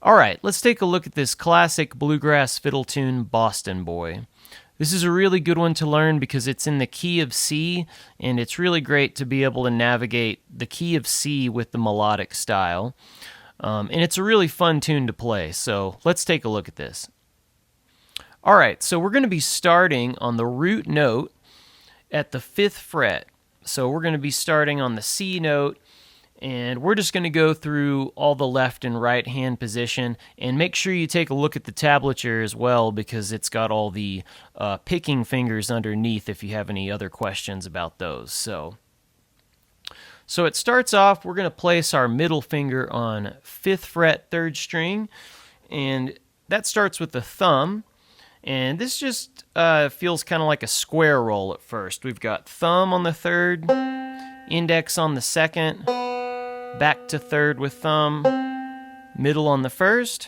All right, let's take a look at this classic bluegrass fiddle tune, Boston Boy. This is a really good one to learn because it's in the key of C, and it's really great to be able to navigate the key of C with the melodic style. And it's a really fun tune to play, so let's take a look at this. All right, so we're going to be starting on the root note at the 5th fret. So we're going to be starting on the C note, and we're just going to go through all the left and right hand position, and make sure you take a look at the tablature as well because it's got all the picking fingers underneath if you have any other questions about those. So it starts off, we're going to place our middle finger on 5th fret, 3rd string, and that starts with the thumb. And this just feels kind of like a square roll at first. We've got thumb on the 3rd, index on the 2nd, back to 3rd with thumb, middle on the 1st,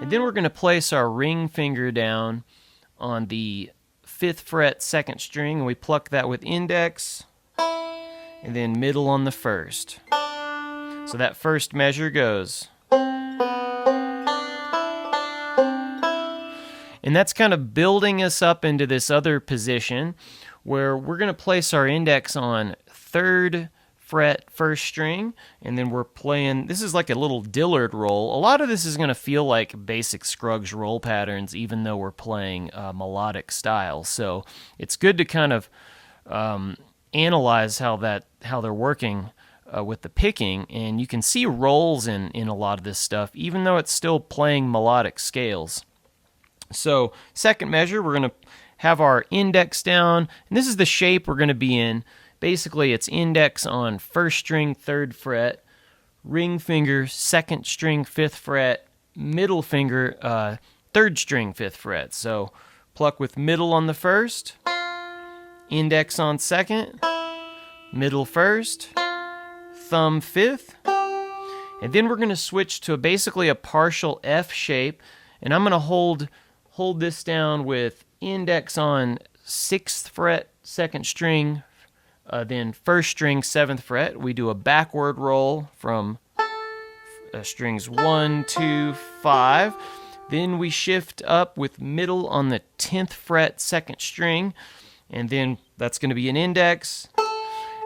and then we're going to place our ring finger down on the 5th fret, 2nd string, and we pluck that with index, and then middle on the 1st. So that first measure goes. And that's kind of building us up into this other position where we're going to place our index on 3rd fret, 1st string, and then we're playing, this is like a little Dillard roll. A lot of this is going to feel like basic Scruggs roll patterns, even though we're playing melodic style. So it's good to kind of analyze how they're working with the picking, and you can see rolls in a lot of this stuff, even though it's still playing melodic scales. So second measure, we're going to have our index down, and this is the shape we're going to be in. Basically, it's index on 1st string, 3rd fret, ring finger, 2nd string, 5th fret, middle finger, 3rd string, 5th fret. So pluck with middle on the 1st, index on 2nd, middle 1st, thumb 5th, and then we're going to switch to basically a partial F shape, and I'm going to hold this down with index on 6th fret, 2nd string, then 1st string, 7th fret. We do a backward roll from strings 1, 2, 5. Then we shift up with middle on the 10th fret, 2nd string, and then that's going to be an index.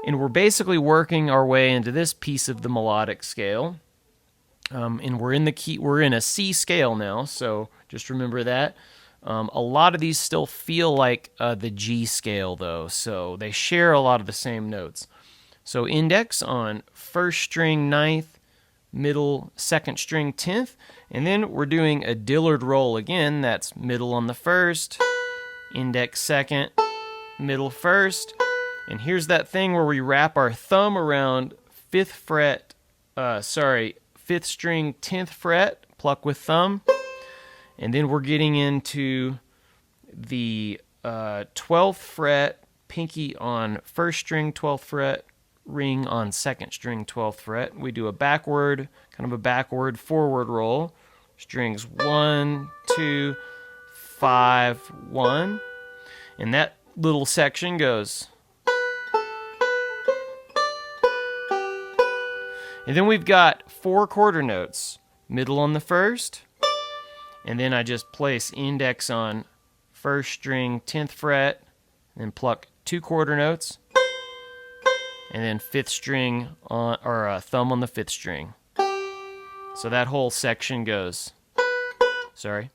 And we're basically working our way into this piece of the melodic scale. And we're in a C scale now, so just remember that. A lot of these still feel like the G scale, though, so they share a lot of the same notes. So index on 1st string 9th, middle 2nd string 10th, and then we're doing a Dillard roll again. That's middle on the 1st, index 2nd, middle 1st, and here's that thing where we wrap our thumb around 5th string 10th fret, pluck with thumb. And then we're getting into the 12th fret, pinky on 1st string, 12th fret, ring on second string 12th fret. We do a backward, kind of a backward forward roll. Strings 1, 2, 5, 1. And that little section goes. And then we've got 4 quarter notes. Middle on the first, and then I just place index on first string 10th fret, and then pluck 2 quarter notes, and then 5th string on, or thumb on the 5th string. So that whole section goes. Sorry.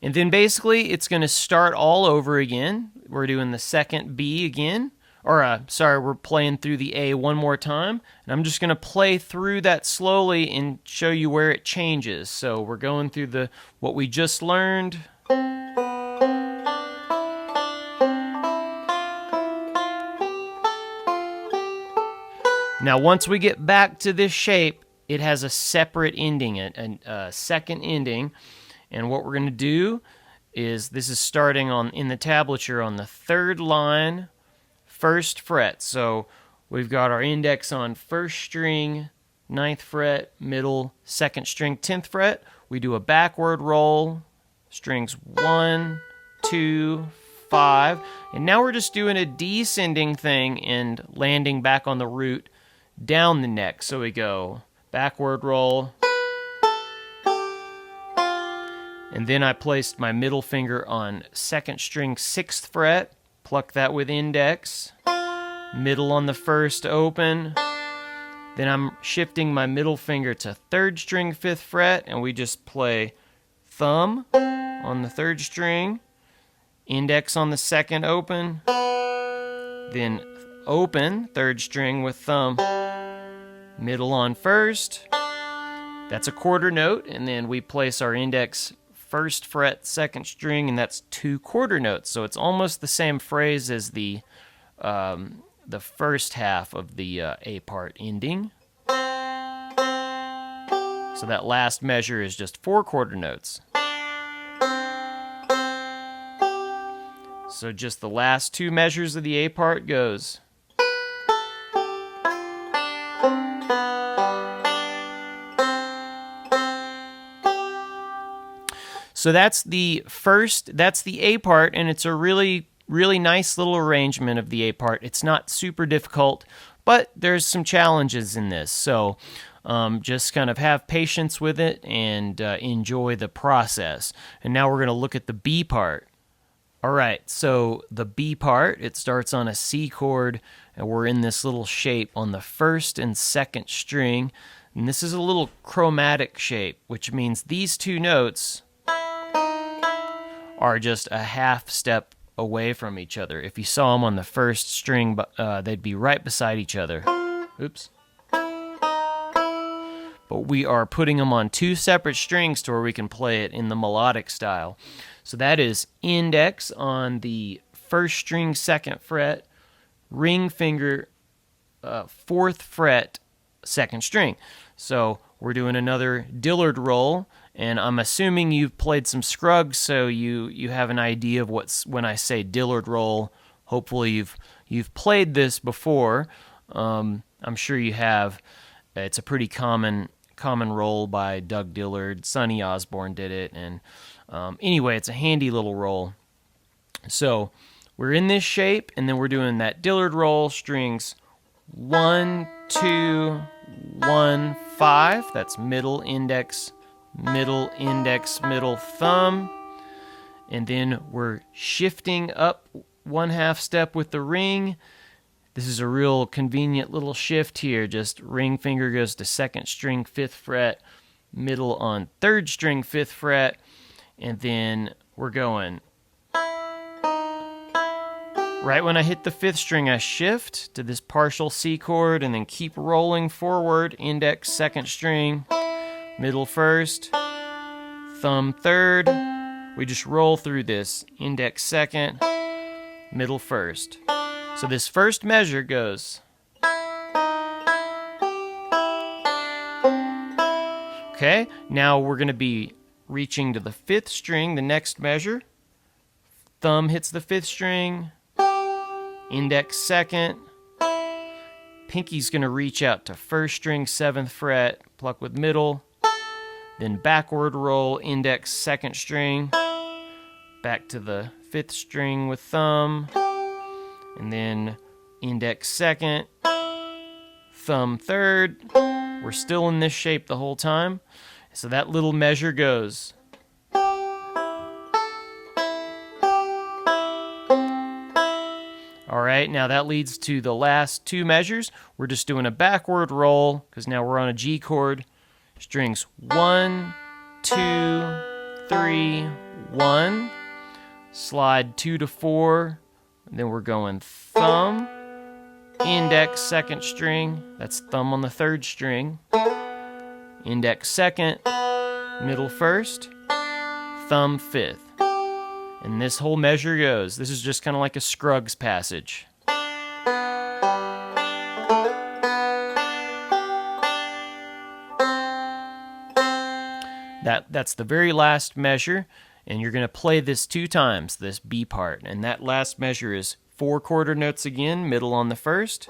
And then basically it's going to start all over again. We're doing the second B again. Or, we're playing through the A one more time. And I'm just going to play through that slowly and show you where it changes. So we're going through what we just learned. Now, once we get back to this shape, it has a separate ending, a second ending. And what we're going to do is, this is starting in the tablature on the 3rd line, 1st fret. So we've got our index on 1st string, 9th fret, middle, 2nd string, 10th fret. We do a backward roll, strings 1, 2, 5. And now we're just doing a descending thing and landing back on the root down the neck. So we go backward roll. And then I placed my middle finger on 2nd string, 6th fret. Pluck that with index. Middle on the 1st open. Then I'm shifting my middle finger to 3rd string, 5th fret. And we just play thumb on the 3rd string. Index on the 2nd open. Then open 3rd string with thumb. Middle on 1st. That's a quarter note. And then we place our index 1st fret, 2nd string, and that's 2 quarter notes. So it's almost the same phrase as the first half of the A part ending. So that last measure is just 4 quarter notes. So just the last 2 measures of the A part goes. So that's the A part, and it's a really, really nice little arrangement of the A part. It's not super difficult, but there's some challenges in this. So just kind of have patience with it and enjoy the process. And now we're going to look at the B part. All right, so the B part, it starts on a C chord, and we're in this little shape on the 1st and 2nd string. And this is a little chromatic shape, which means these 2 notes are just a half step away from each other. If you saw them on the 1st string, they'd be right beside each other. Oops. But we are putting them on 2 separate strings to where we can play it in the melodic style. So that is index on the 1st string, 2nd fret, ring finger, 4th fret, 2nd string. So we're doing another Dillard roll. And I'm assuming you've played some Scruggs, so you have an idea of when I say Dillard roll. Hopefully you've played this before. I'm sure you have. It's a pretty common roll by Doug Dillard. Sonny Osborne did it, and anyway, it's a handy little roll. So we're in this shape, and then we're doing that Dillard roll, strings 1, 2, 1, 5. That's middle index, middle index, middle thumb. And then we're shifting up 1/2 step with the ring. This is a real convenient little shift here. Just ring finger goes to 2nd string, 5th fret, middle on 3rd string, 5th fret, and then we're going. Right when I hit the 5th string, I shift to this partial C chord and then keep rolling forward. Index 2nd string, middle 1st, thumb 3rd. We just roll through this. Index 2nd, middle 1st. So this first measure goes. Okay, now we're going to be reaching to the 5th string, the next measure. thumb hits the 5th string, index 2nd, pinky's going to reach out to 1st string, 7th fret, pluck with middle, then backward roll, index 2nd string, back to the 5th string with thumb, and then index 2nd, thumb 3rd. We're still in this shape the whole time. So that little measure goes. All right, now that leads to the last 2 measures. We're just doing a backward roll because now we're on a G chord. Strings 1, 2, 3, 1. Slide 2 to 4. And then we're going thumb, index 2nd string. That's thumb on the 3rd string. Index 2nd, middle 1st, thumb 5th. And this whole measure goes. This is just kind of like a Scruggs passage. That's the very last measure, and you're going to play this 2 times, this B part. And that last measure is 4 quarter notes again, middle on the 1st,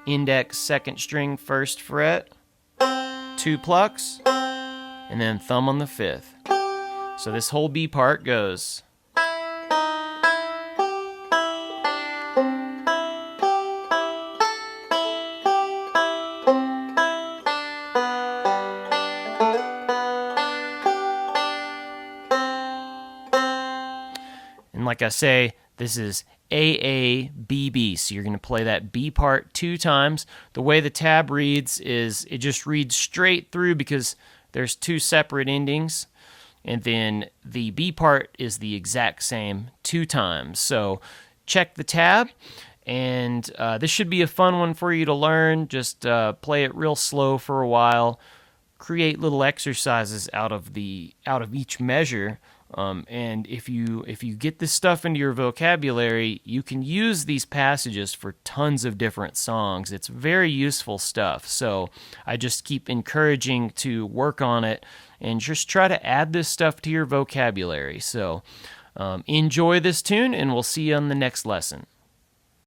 index 2nd string 1st fret, 2 plucks, and then thumb on the 5th. So this whole B part goes. And like I say, this is AABB, so you're going to play that B part 2 times. The way the tab reads is it just reads straight through because there's 2 separate endings, and then the B part is the exact same 2 times. So check the tab, and this should be a fun one for you to learn. Just play it real slow for a while, create little exercises out of each measure. And if you get this stuff into your vocabulary, you can use these passages for tons of different songs. It's very useful stuff. So I just keep encouraging to work on it and just try to add this stuff to your vocabulary. So enjoy this tune, and we'll see you on the next lesson.